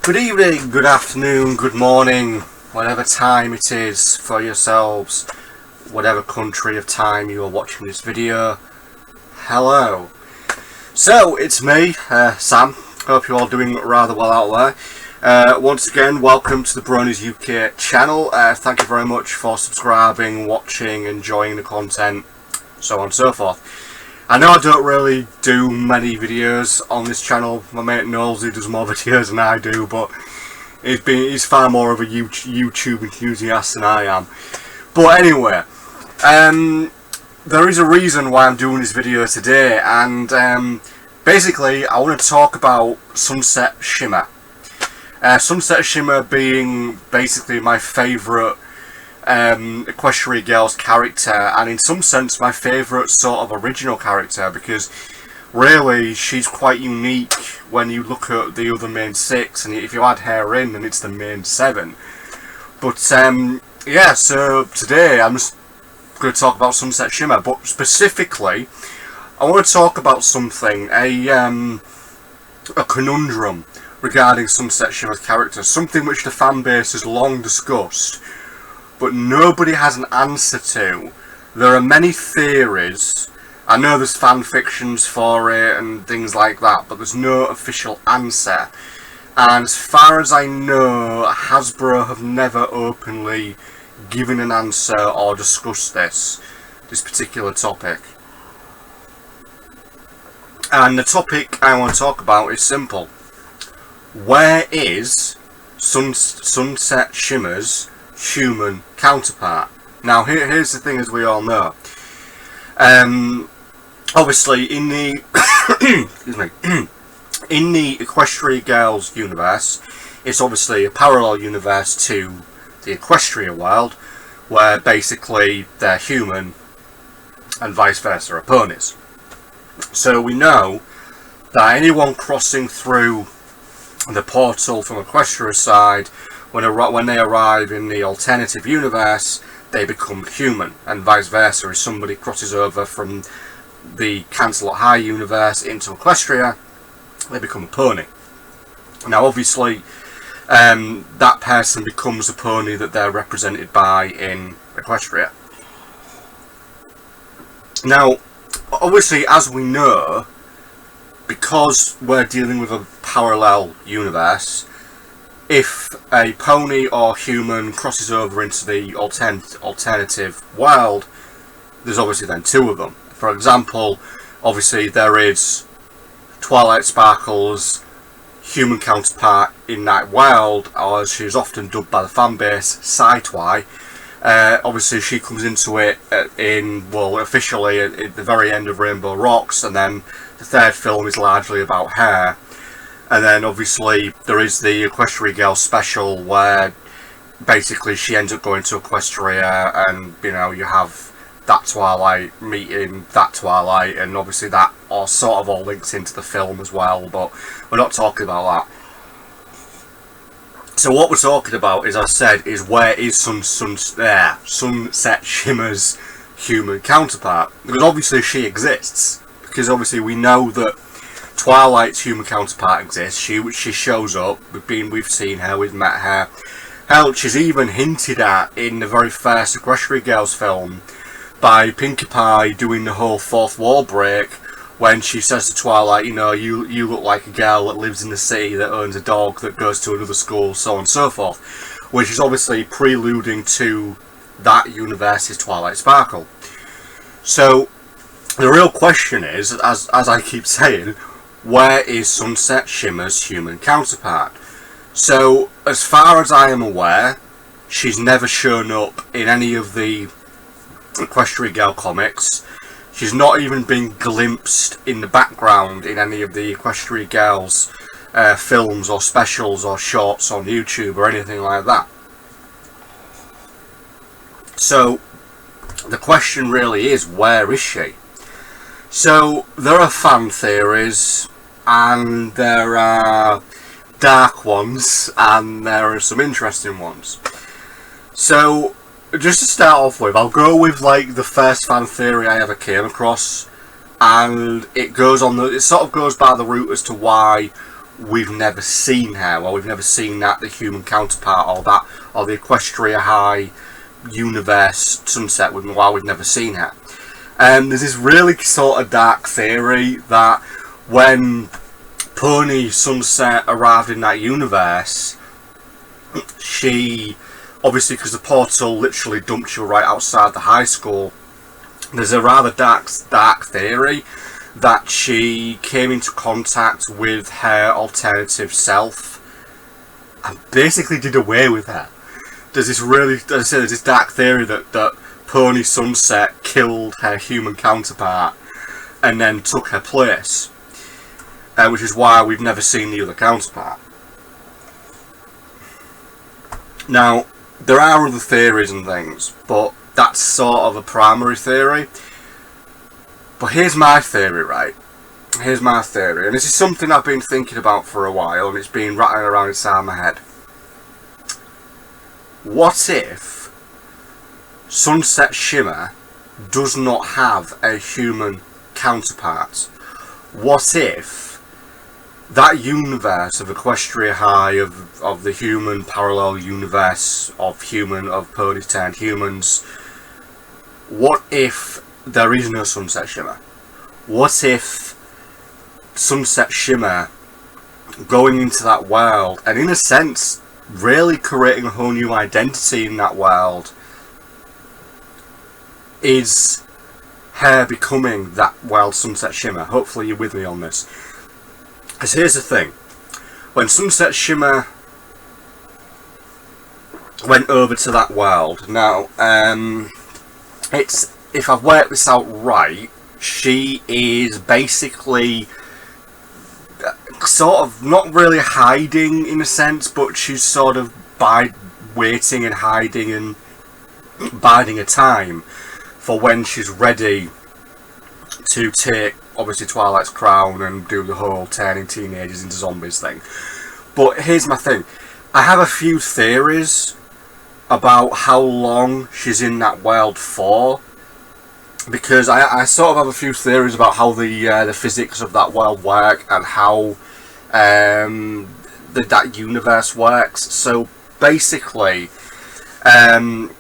Good evening, good afternoon, good morning, whatever time it is for yourselves, whatever country of time you are watching this video. Hello. So, it's me, Sam. Hope you're all doing rather well out there. Once again, welcome to the Bronies UK channel. Thank you very much for subscribing, watching, enjoying the content, so on and so forth. I know I don't really do many videos on this channel. My mate Knowles, he does more videos than I do, but he's far more of a YouTube enthusiast than I am. But anyway, there is a reason why I'm doing this video today, and basically I want to talk about Sunset Shimmer. Sunset Shimmer being basically my favourite Equestria Girls character, and in some sense my favourite sort of original character, because really she's quite unique when you look at the other main six, and if you add her in then it's the main seven. But yeah, so today I'm just going to talk about Sunset Shimmer, but specifically I want to talk about something, a conundrum regarding Sunset Shimmer's character, something which the fan base has long discussed but nobody has an answer to. There are many theories. I know there's fan fictions for it and things like that, but there's no official answer. And as far as I know, Hasbro have never openly given an answer or discussed this particular topic. And the topic I want to talk about is simple. Where is Sunset Shimmer's human counterpart? Now here's the thing, as we all know, obviously in the excuse me, in the Equestria Girls universe, it's obviously a parallel universe to the Equestria world, where basically they're human and vice versa are ponies. So we know that anyone crossing through the portal from Equestria's side, when they arrive in the alternative universe, they become human, and vice versa. If somebody crosses over from the Cancelot High universe into Equestria, they become a pony. Now obviously that person becomes a pony that they're represented by in Equestria. Now obviously, as we know, because we're dealing with a parallel universe, if a pony or human crosses over into the alternative world, there's obviously then two of them. For example, obviously there is Twilight Sparkle's human counterpart in that world, or as she's often dubbed by the fanbase, Sci-Twi. Obviously she comes into it officially at the very end of Rainbow Rocks, and then the third film is largely about her. And then obviously there is the Equestria Girls special, where basically she ends up going to Equestria, and you know, you have that Twilight meeting that Twilight, and obviously that all sort of all links into the film as well, but we're not talking about that. So what we're talking about, as I said, is where is Sunset Shimmer's human counterpart? Because obviously she exists, because obviously we know that Twilight's human counterpart exists. She shows up. We've seen her. We've met her. Hell, she's even hinted at in the very first Equestria Girls film by Pinkie Pie doing the whole fourth wall break, when she says to Twilight, you know, you look like a girl that lives in the city, that owns a dog, that goes to another school, so on and so forth, which is obviously preluding to that universe's Twilight Sparkle. So the real question is, as I keep saying, where is Sunset Shimmer's human counterpart? So, as far as I am aware, she's never shown up in any of the Equestria Girl comics. She's not even been glimpsed in the background in any of the Equestria Girls films or specials or shorts on YouTube or anything like that. So, the question really is, where is she? So, there are fan theories, and there are dark ones, and there are some interesting ones. So, just to start off with, I'll go with like the first fan theory I ever came across, and it sort of goes by the route as to why we've never seen her, or we've never seen that the human counterpart, or the Equestria High universe Sunset, while we've never seen her. And there's this really sort of dark theory that when Pony Sunset arrived in that universe, she, obviously because the portal literally dumped you right outside the high school, there's a rather dark theory that she came into contact with her alternative self and basically did away with her. There's this really, as I said, there's this dark theory that Pony Sunset killed her human counterpart and then took her place, which is why we've never seen the other counterpart. Now, there are other theories and things, but that's sort of a primary theory. But here's my theory, right? Here's my theory, and this is something I've been thinking about for a while, and it's been rattling around inside my head. What if Sunset Shimmer does not have a human counterpart? What if that universe of Equestria High, of the human parallel universe of ponies turned humans, what if there is no Sunset Shimmer? What if Sunset Shimmer going into that world and in a sense really creating a whole new identity in that world is her becoming that world Sunset Shimmer? Hopefully you're with me on this. Because here's the thing, when Sunset Shimmer went over to that world, now it's, if I've worked this out right, she is basically sort of not really hiding in a sense, but she's sort of waiting and hiding and biding a time for when she's ready to take, obviously, Twilight's crown and do the whole turning teenagers into zombies thing. But here's my thing, I have a few theories about how long she's in that world for, because I sort of have a few theories about how the physics of that world work and how that universe works. So basically, I'm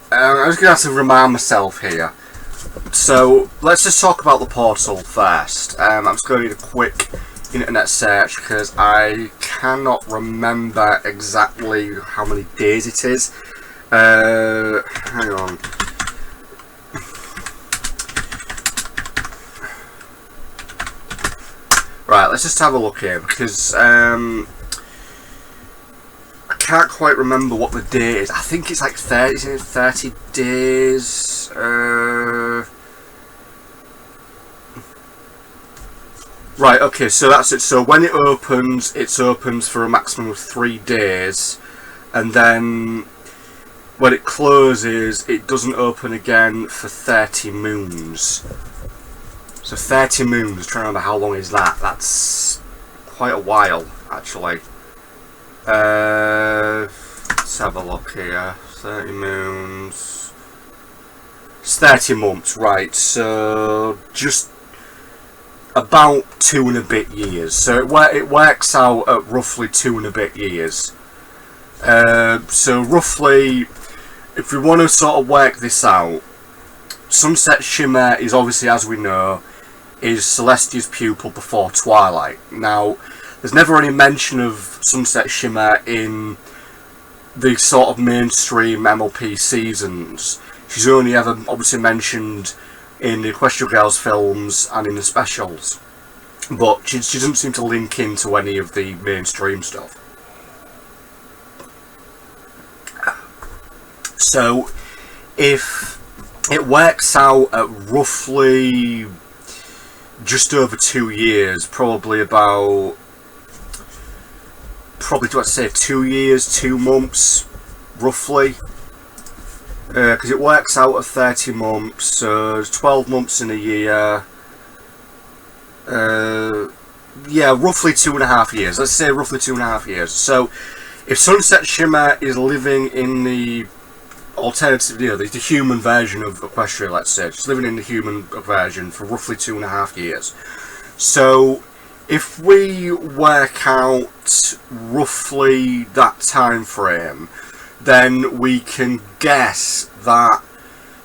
just going to have to remind myself here. So let's just talk about the portal first. I'm just going to need a quick internet search because I cannot remember exactly how many days it is. Hang on. Right, let's just have a look here because I can't quite remember what the date is. I think it's like 30 days. Right, okay, so that's it. So when it opens for a maximum of 3 days, and then when it closes, it doesn't open again for 30 moons. So 30 moons, trying to remember how long is that? That's quite a while, actually. Let's have a look here. 30 moons. It's 30 months, right. So just about 2 and a bit years. So it works out at roughly 2 and a bit years. So roughly, if we want to sort of work this out, Sunset Shimmer is obviously, as we know, is Celestia's pupil before Twilight. Now, there's never any mention of Sunset Shimmer in the sort of mainstream MLP seasons. She's only ever obviously mentioned in the Equestria Girls films and in the specials. But she doesn't seem to link into any of the mainstream stuff. So, if it works out at roughly just over 2 years, probably do I say 2 years, 2 months, roughly, because it works out at 30 months, so 12 months in a year, yeah, roughly 2.5 years, let's say roughly 2.5 years. So if Sunset Shimmer is living in the alternative, you know, the human version of Equestria, let's say, she's living in the human version for roughly 2.5 years. So if we work out roughly that time frame, then we can guess that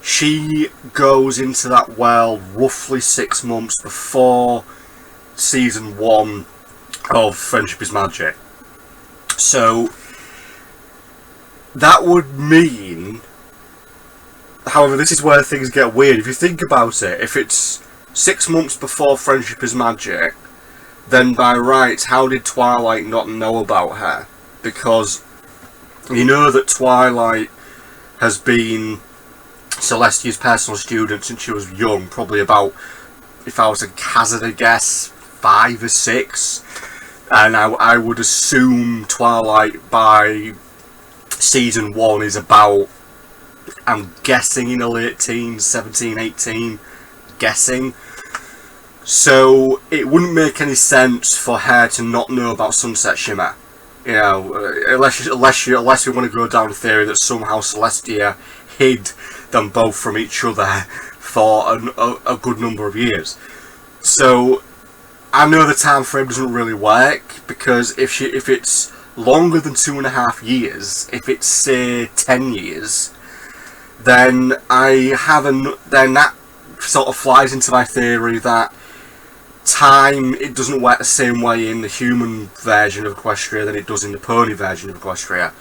she goes into that world roughly 6 months before season 1 of Friendship is Magic. So that would mean, however, this is where things get weird. If you think about it, if it's 6 months before Friendship is Magic, then by rights, how did Twilight not know about her? Because you know that Twilight has been Celestia's personal student since she was young, probably about, if I was to hazard a guess, 5 or 6. And I would assume Twilight by season 1 is about, I'm guessing, in the late teens, 17, 18, guessing. So it wouldn't make any sense for her to not know about Sunset Shimmer. You know, unless we want to go down the theory that somehow Celestia hid them both from each other for a good number of years. So I know the time frame doesn't really work, because if it's longer than 2.5 years, if it's say 10 years, then then that sort of flies into my theory that time, it doesn't work the same way in the human version of Equestria than it does in the pony version of Equestria.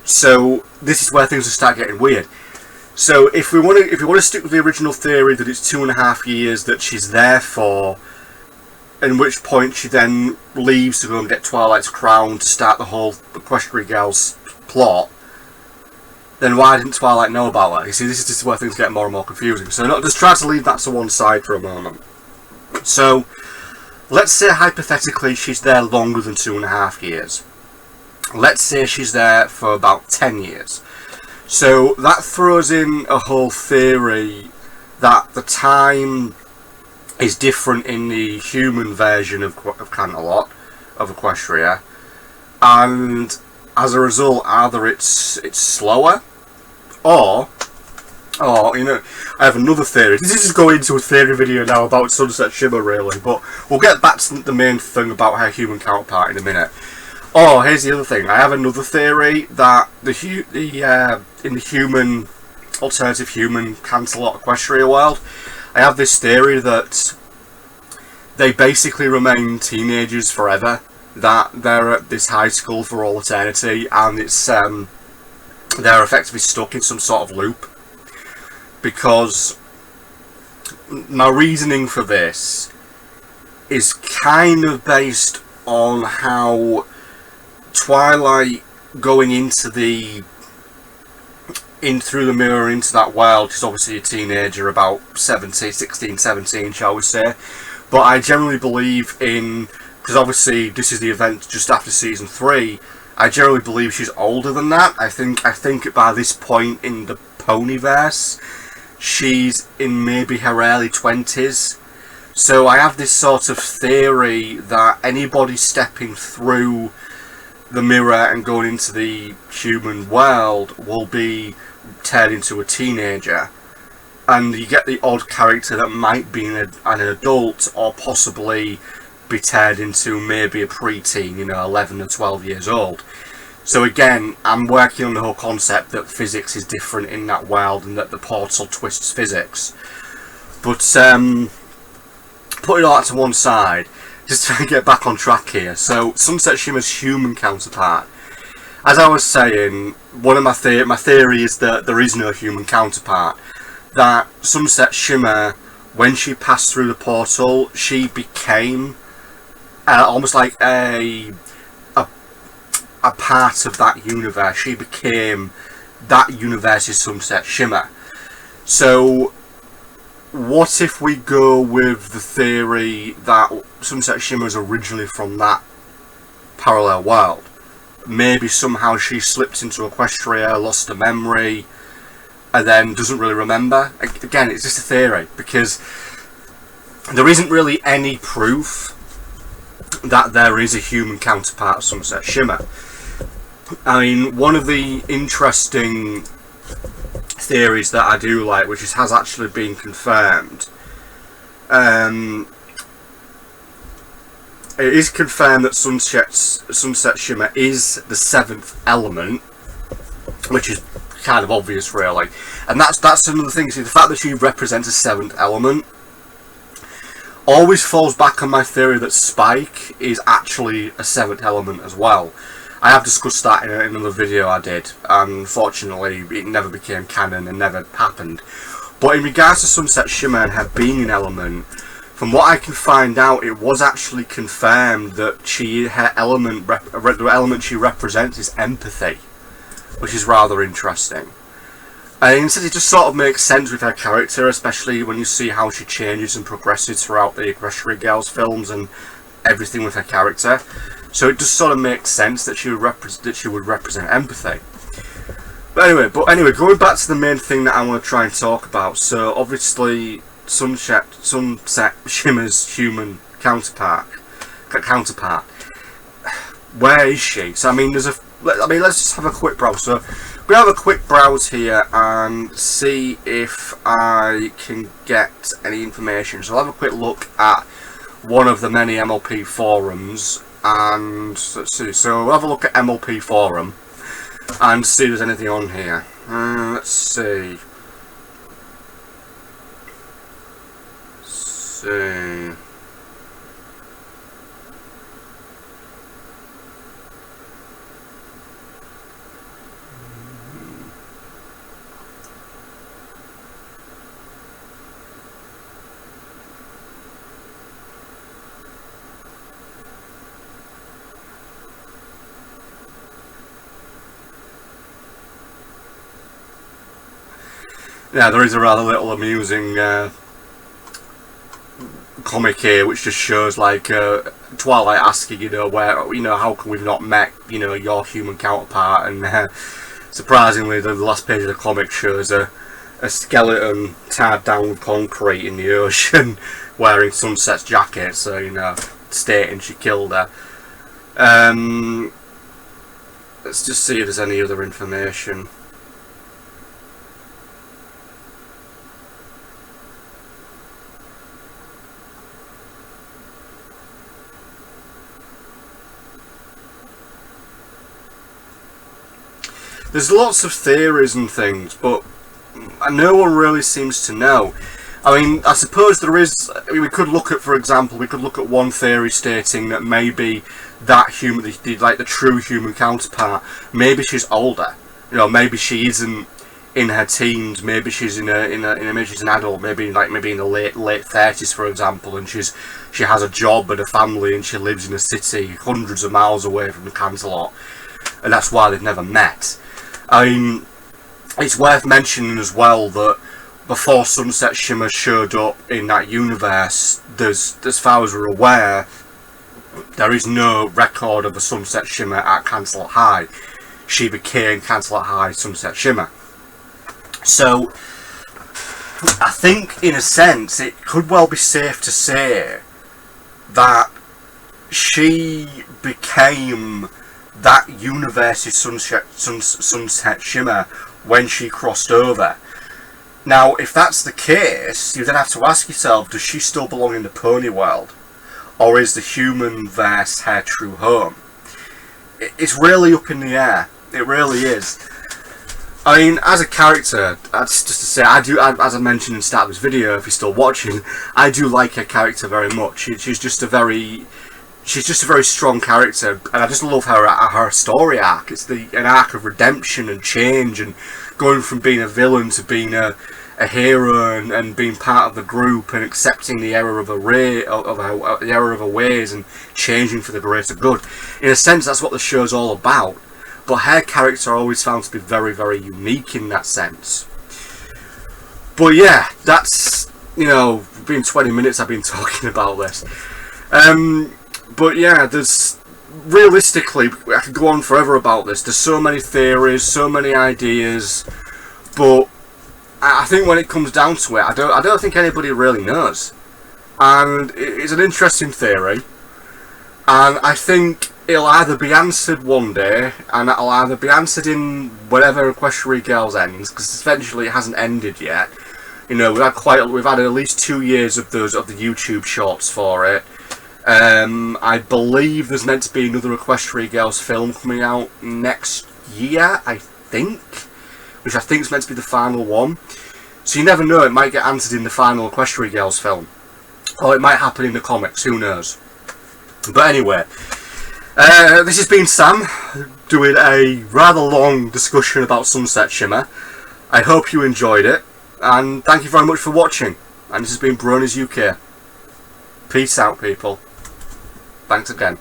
So this is where things will start getting weird. So if we want to stick with the original theory that it's 2.5 years that she's there for, in which point she then leaves to go and get Twilight's crown to start the whole Equestria Girls plot, then why didn't Twilight know about her? You see, this is where things get more and more confusing. So just try to leave that to one side for a moment. So let's say hypothetically she's there longer than 2.5 years. Let's say she's there for about 10 years. So that throws in a whole theory that the time is different in the human version of Canterlot, of Equestria, and as a result, either it's slower, or you know, I have another theory. This is going into a theory video now about Sunset Shimmer, really, but we'll get back to the main thing about her human counterpart in a minute. Oh, here's the other thing. I have another theory that in the human, alternative human Canterlot Equestria world, I have this theory that they basically remain teenagers forever, that they're at this high school for all eternity, and it's they're effectively stuck in some sort of loop. Because my reasoning for this is kind of based on how Twilight going through the mirror into that world, she's obviously a teenager, about 16, 17, shall we say. But I generally believe because obviously this is the event just after season 3, I generally believe she's older than that. I think by this point in the Ponyverse, she's in maybe her early 20s. So I have this sort of theory that anybody stepping through the mirror and going into the human world will be turned into a teenager. And you get the odd character that might be an adult, or possibly be turned into maybe a preteen, 11 or 12 years old. So again, I'm working on the whole concept that physics is different in that world and that the portal twists physics. But putting all that to one side, just trying to get back on track here. So Sunset Shimmer's human counterpart. As I was saying, one of my theory is that there is no human counterpart. That Sunset Shimmer, when she passed through the portal, she became almost like a part of that universe. She became that universe's Sunset Shimmer. So what if we go with the theory that Sunset Shimmer is originally from that parallel world? Maybe somehow she slipped into Equestria, lost her memory, and then doesn't really remember. Again, it's just a theory, because there isn't really any proof that there is a human counterpart of Sunset Shimmer. I mean, one of the interesting theories that I do like, which has actually been confirmed, it is confirmed that Sunset Shimmer is the 7th element, which is kind of obvious, really. And that's another thing. See, the fact that she represents a 7th element always falls back on my theory that Spike is actually a 7th element as well. I have discussed that in another video I did, and unfortunately it never became canon and never happened. But in regards to Sunset Shimmer and her being an element, from what I can find out, it was actually confirmed that the element she represents is empathy, which is rather interesting. And instead, it just sort of makes sense with her character, especially when you see how she changes and progresses throughout the Equestria Girls films and everything with her character. So it just sort of makes sense that she would represent empathy. But anyway, going back to the main thing that I want to try and talk about. So obviously, Sunset Shimmer's human counterpart. Where is she? So I mean, let's just have a quick browse. So we're gonna have a quick browse here and see if I can get any information. So I'll have a quick look at one of the many MLP forums, and let's see. So we'll have a look at MLP forum and see if there's anything on here. Let's see. Yeah, there is a rather little amusing comic here, which just shows like Twilight asking, how come we've not met, your human counterpart, and surprisingly, the last page of the comic shows a skeleton tied down with concrete in the ocean, wearing Sunset's jacket, so stating she killed her. Let's just see if there's any other information. There's lots of theories and things, but no one really seems to know. I mean, I suppose there is. We could look at, for example, one theory stating that maybe that human, the true human counterpart, maybe she's older. Maybe she isn't in her teens. Maybe she's maybe she's an adult. Maybe in the late 30s, for example, and she has a job and a family, and she lives in a city hundreds of miles away from the Canterlot, and that's why they've never met. I mean, it's worth mentioning as well that before Sunset Shimmer showed up in that universe, as far as we're aware, there is no record of a Sunset Shimmer at Canterlot High. She became Canterlot High Sunset Shimmer. So, I think, in a sense, it could well be safe to say that she became that universe's Sunset Shimmer when she crossed over. Now, if that's the case, you then have to ask yourself, does she still belong in the pony world? Or is the human verse her true home? It's really up in the air. It really is. I mean, as a character, just to say, as I mentioned in the start of this video, if you're still watching, I do like her character very much. She's just a very strong character, and I just love her story arc. It's an arc of redemption and change, and going from being a villain to being a hero, and being part of the group, and accepting the error of her ways, and changing for the greater good. In a sense, that's what the show's all about. But her character I always found to be very, very unique in that sense. But yeah, that's been 20 minutes I've been talking about this. But yeah, realistically, I could go on forever about this. There's so many theories, so many ideas, but I think when it comes down to it, I don't think anybody really knows. And it's an interesting theory, and I think it'll either be answered one day, and it'll either be answered in whatever Equestria Girls ends, because eventually it hasn't ended yet. We've had at least 2 years of the YouTube shorts for it. I believe there's meant to be another Equestria Girls film coming out next year, I think, which I think is meant to be the final one. So you never know, it might get answered in the final Equestria Girls film. Or it might happen in the comics, who knows. But anyway, this has been Sam, doing a rather long discussion about Sunset Shimmer. I hope you enjoyed it, and thank you very much for watching. And this has been Bronies UK. Peace out, people. Thanks again.